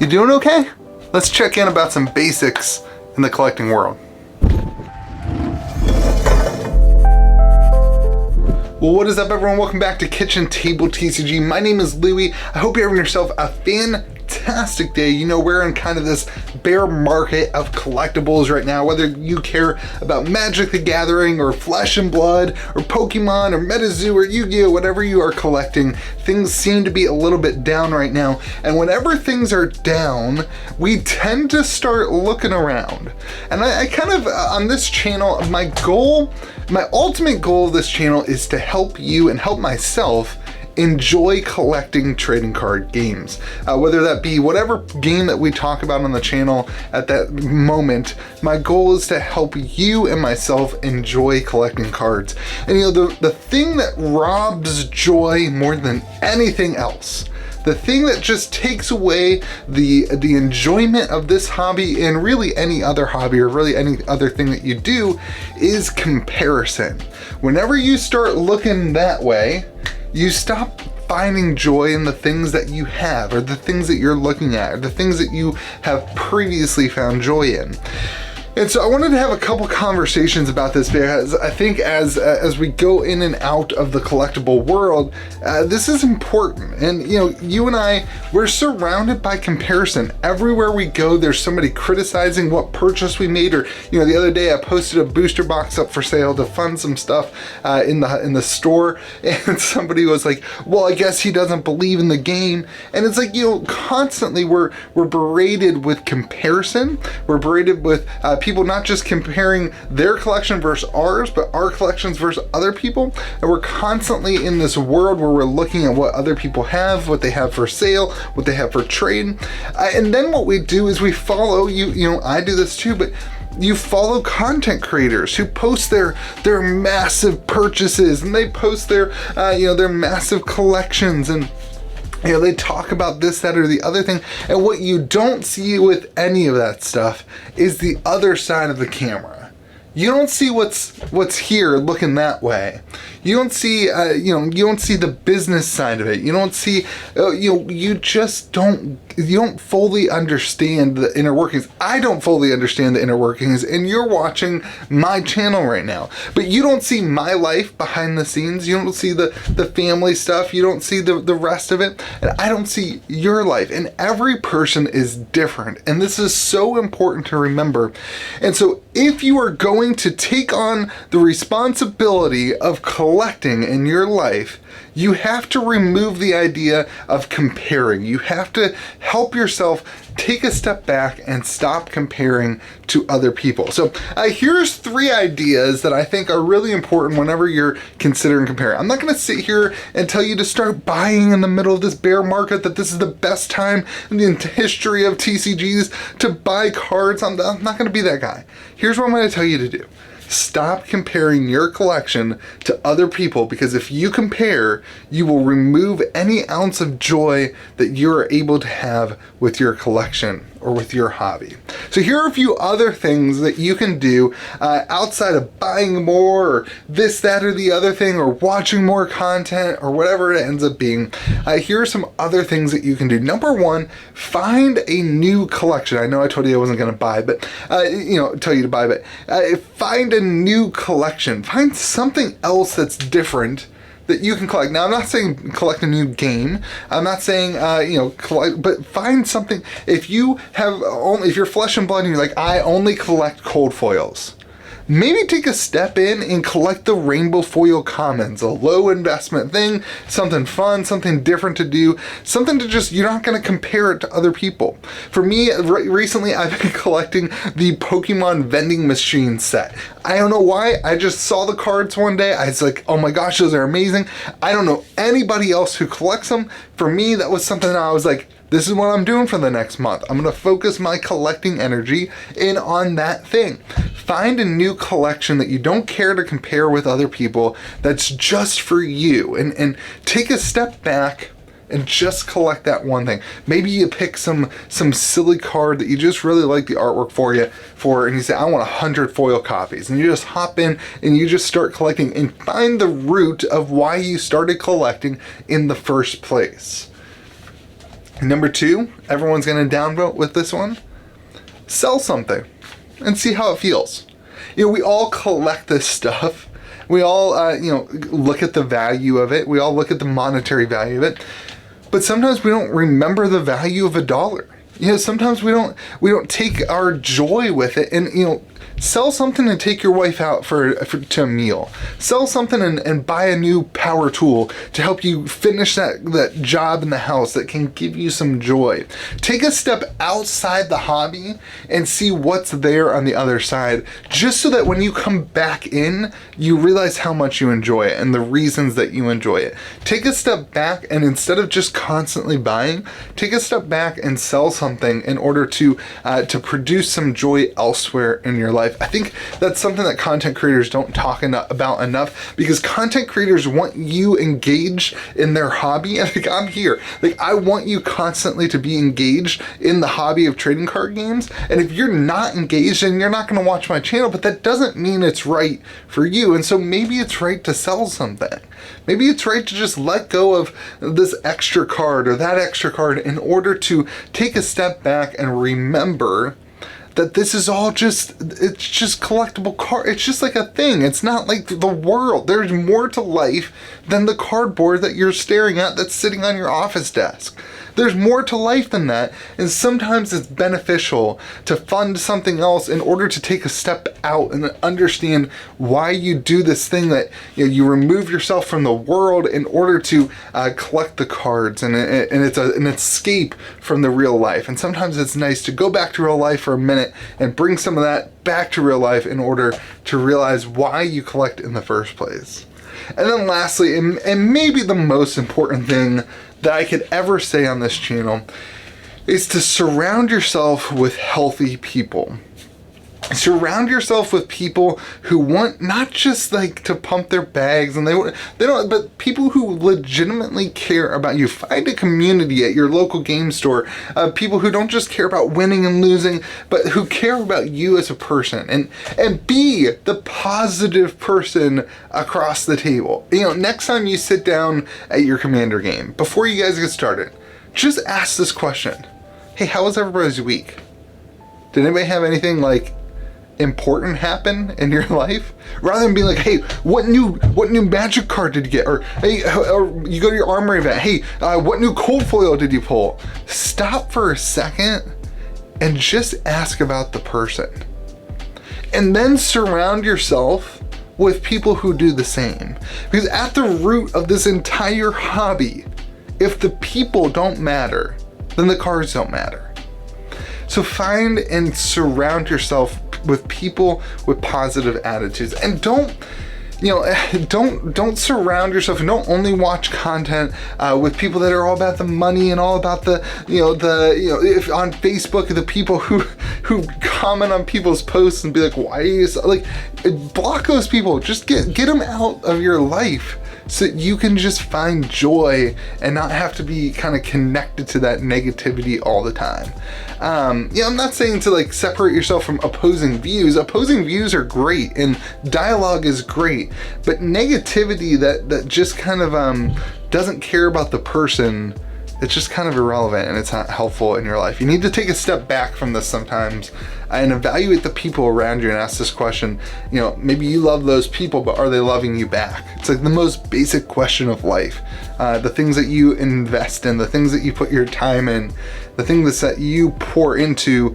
You doing okay? Let's check in about some basics in the collecting world. Well, what is up, everyone? Welcome back to KitchenTableTCG. My name is Louie. I hope you're having yourself a fantastic day. You know, we're in kind of this bear market of collectibles right now, whether you care about Magic the Gathering or Flesh and Blood or Pokemon or Metazoo or Yu-Gi-Oh, whatever you are collecting, things seem to be a little bit down right now. And whenever things are down, we tend to start looking around. And I kind of, on this channel, my ultimate goal of this channel is to help you and help myself enjoy collecting trading card games. Whether that be whatever game that we talk about on the channel at that moment, my goal is to help you and myself enjoy collecting cards. And you know, the thing that robs joy more than anything else, the thing that just takes away the enjoyment of this hobby and really any other hobby or really any other thing that you do, is comparison. Whenever you start looking that way, you stop finding joy in the things that you have, or the things that you're looking at, or the things that you have previously found joy in. And so I wanted to have a couple conversations about this, because I think as we go in and out of the collectible world, this is important. And you know, you and I, we're surrounded by comparison. Everywhere we go, there's somebody criticizing what purchase we made. Or you know, the other day I posted a booster box up for sale to fund some stuff in the store, and somebody was like, "Well, I guess he doesn't believe in the game." And it's like, you know, constantly we're berated with comparison. We're berated with people not just comparing their collection versus ours, but our collections versus other people. And we're constantly in this world where we're looking at what other people have, what they have for sale, what they have for trade. And then what we do is we follow, you know, I do this too, but you follow content creators who post their massive purchases, and they post their massive collections, and you know, they talk about this, that, or the other thing. And what you don't see with any of that stuff is the other side of the camera. You don't see what's here looking that way. You don't see, you don't see the business side of it. You don't see, you don't fully understand the inner workings. I don't fully understand the inner workings, and you're watching my channel right now. But you don't see my life behind the scenes. You don't see the family stuff. You don't see the rest of it. And I don't see your life. And every person is different. And this is so important to remember. And so if you are going to take on the responsibility of collecting in your life, you have to remove the idea of comparing. You have to help yourself take a step back and stop comparing to other people. So here's 3 ideas that I think are really important whenever you're considering comparing. I'm not going to sit here and tell you to start buying in the middle of this bear market, that this is the best time in the history of TCGs to buy cards. I'm not going to be that guy. Here's what I'm going to tell you to do. Stop comparing your collection to other people, because if you compare, you will remove any ounce of joy that you're able to have with your collection or with your hobby. So here are a few other things that you can do outside of buying more or this, that, or the other thing, or watching more content, or whatever it ends up being. Here are some other things that you can do. Number 1, find a new collection. I know I told you I wasn't going to buy, but tell you to buy, but find a new collection. Find something else that's different that you can collect. Now, I'm not saying collect a new game. I'm not saying, collect, but find something. If you're Flesh and Blood and you're like, I only collect cold foils, maybe take a step in and collect the rainbow foil commons, a low investment thing, something fun, something different to do, something to just, you're not going to compare it to other people. For me, recently I've been collecting the Pokemon vending machine set. I don't know why, I just saw the cards one day, I was like, oh my gosh, those are amazing. I don't know anybody else who collects them. For me, that was something that I was like, this is what I'm doing for the next month. I'm going to focus my collecting energy in on that thing. Find a new collection that you don't care to compare with other people, that's just for you, and take a step back and just collect that one thing. Maybe you pick some silly card that you just really like the artwork for, and you say, I want 100 foil copies, and you just hop in and you just start collecting and find the root of why you started collecting in the first place. Number 2, everyone's gonna downvote with this one. Sell something and see how it feels. You know, we all collect this stuff. We all, look at the value of it. We all look at the monetary value of it. But sometimes we don't remember the value of $1. You know, sometimes we don't take our joy with it, and sell something and take your wife out to a meal. Sell something and buy a new power tool to help you finish that job in the house that can give you some joy. Take a step outside the hobby and see what's there on the other side, just so that when you come back in, you realize how much you enjoy it and the reasons that you enjoy it. Take a step back, and instead of just constantly buying, take a step back and sell something in order to produce some joy elsewhere in your life. I think that's something that content creators don't talk about enough, because content creators want you engaged in their hobby. And like, I'm here. Like, I want you constantly to be engaged in the hobby of trading card games. And if you're not engaged, then you're not going to watch my channel, but that doesn't mean it's right for you. And so maybe it's right to sell something. Maybe it's right to just let go of this extra card or that extra card in order to take a step back and remember that this is all it's just collectible card. It's just like a thing. It's not like the world. There's more to life than the cardboard that you're staring at that's sitting on your office desk. There's more to life than that, and sometimes it's beneficial to fund something else in order to take a step out and understand why you do this thing, that you remove yourself from the world in order to collect the cards, and it's an escape from the real life. And sometimes it's nice to go back to real life for a minute and bring some of that back to real life in order to realize why you collect in the first place. And then lastly, and maybe the most important thing that I could ever say on this channel, is to surround yourself with healthy people. Surround yourself with people who want not just like to pump their bags, and they don't, but people who legitimately care about you. Find a community at your local game store, people who don't just care about winning and losing, but who care about you as a person, and be the positive person across the table. Next time you sit down at your Commander game, before you guys get started, just ask this question: hey, how was everybody's week? Did anybody have anything like important happen in your life? Rather than being like, hey, what new magic card did you get? Or hey, or you go to your armory event, hey, what new cold foil did you pull? Stop for a second and just ask about the person. And then surround yourself with people who do the same. Because at the root of this entire hobby, if the people don't matter, then the cards don't matter. So find and surround yourself with people with positive attitudes, and don't surround yourself, and don't only watch content with people that are all about the money and all about if on Facebook, the people who comment on people's posts and be like, why are you like, block those people. Just get them out of your life, so that you can just find joy and not have to be kind of connected to that negativity all the time. I'm not saying to like separate yourself from opposing views. Opposing views are great and dialogue is great, but negativity that just kind of doesn't care about the person, it's just kind of irrelevant and it's not helpful in your life. You need to take a step back from this sometimes and evaluate the people around you and ask this question. Maybe you love those people, but are they loving you back? It's like the most basic question of life. The things that you invest in, the things that you put your time in, the things that you pour into,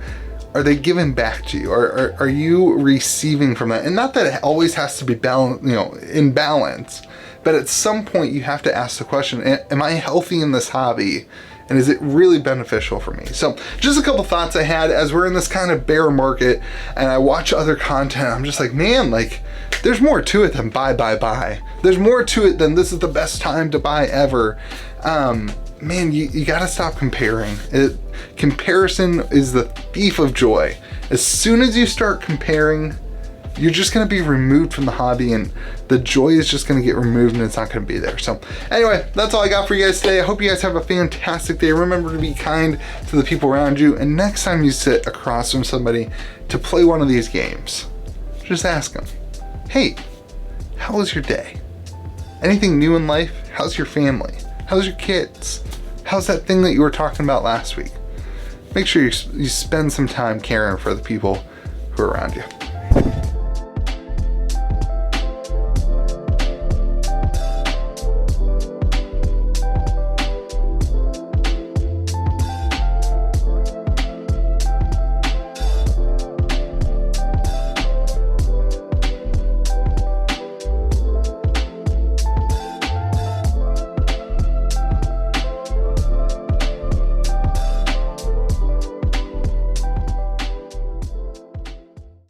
are they giving back to you? Or are you receiving from that? And not that it always has to be in balance, but at some point you have to ask the question, am I healthy in this hobby? And is it really beneficial for me? So just a couple thoughts I had as we're in this kind of bear market and I watch other content. I'm just like, man, like there's more to it than buy. There's more to it than this is the best time to buy ever. Man, you gotta stop comparing. Comparison is the thief of joy. As soon as you start comparing, you're just going to be removed from the hobby, and the joy is just going to get removed and it's not going to be there. So anyway, that's all I got for you guys today. I hope you guys have a fantastic day. Remember to be kind to the people around you, and next time you sit across from somebody to play one of these games, just ask them, hey, how was your day? Anything new in life? How's your family? How's your kids? How's that thing that you were talking about last week? Make sure you spend some time caring for the people who are around you.